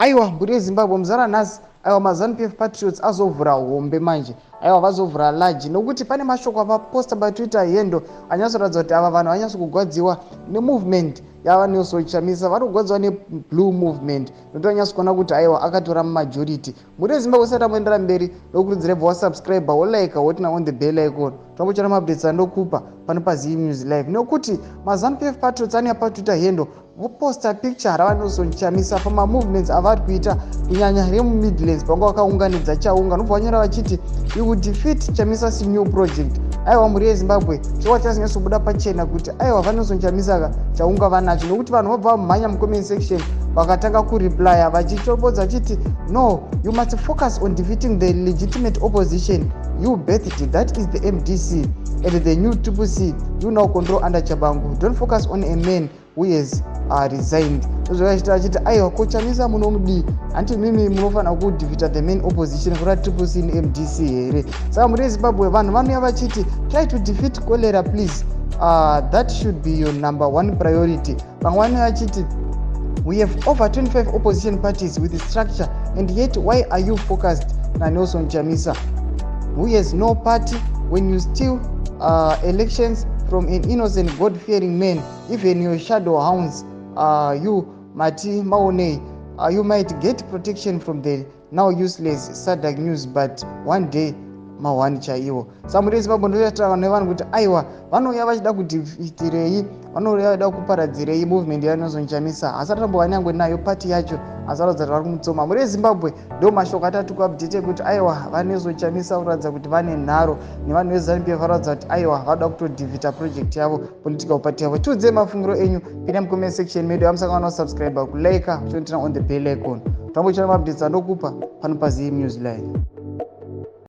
Aiwa, mburi yeZimbabwe muzara nhasi. Aiwa, maZANU-PF Patriots azovhura hombe manje. Aiwa, vazovhura laji nokuti pane mashoko avaposta paTwitter hendo anyatsoratidza kuti ava vanhu vanyatsokugwadziwa nemovement yava Nelson Chamisa, vari kugwadziwa neblue movement nokuti vanyatsokona kuti aiwa akatora mumajority. Mburi yeZimbabwe usati amboendera mberi nokurudzira bva wasubscribe wolike wotina on the bell icon. Tombochera maupdates andokupa pano paZim News Live nokuti maZANU-PF Patriots ane paTwitter hendo voposta picture rava Nelson Chamisa pamamovements avari kuita kunyanya remumidlands pangu vakaunganidza Chaunga nobva vanyora vachiti you will defeat Chamisa's new project. Aiwa, mburi yeZimbabwe chikwa chasinyasobuda pachena kuti aiwa vaNelson Chamisa Chaunga vanacho nokuti vanhu vobva vamhanya mucomment section vakatanga kureplya vachichobodza vachiti no, you must focus on defeating the legitimate opposition you birthed, that is the MDC and the new TSHABANGU you now control under Chabangu. Don't focus on a man who has resigned. Zvovachita vachiti aiwa ko Chamisa munomudi anti mimi munofanira kudefeata the main opposition kura TSHABANGU neMDC here. Saka muri yeZimbabwe vanhu vanouya vachiti try to defeat cholera please, that should be your number one priority. Vamwe vanouya vachiti we have over 25 opposition parties with the structure and yet why are you focused na Nelson Chamisa who has no party when you steal elections from an innocent God-fearing man? Even your shadow hounds, you Mati Maone, you might get protection from the now useless Sadc news, but one day mawani chaiwo. Samuri yeZimbabwe ndoyatira vanhu nevanhu kuti aiwa vanouya vachida kudhifitirei, vanouya vachida kuparadzirei movement yaNelson Chamisa, asi atambova nyangwe nayo pati yacho asarodza kuti vari kumutsoma. Muri yeZimbabwe ndo mashoko atatu kuupdate ekuti aiwa vaNelson Chamisa kuratidza kuti vane nharo nevanhu veZANU-PF varatidza kuti aiwa vada kutodhivhita project yavo, political party yavo. Tiudze mafungiro enyu pinda mucomment section medu, amusangana kusubscribe, kulike, kuchonetera on the bell icon. Tambochera maupdates andokupa pano paZim News Live.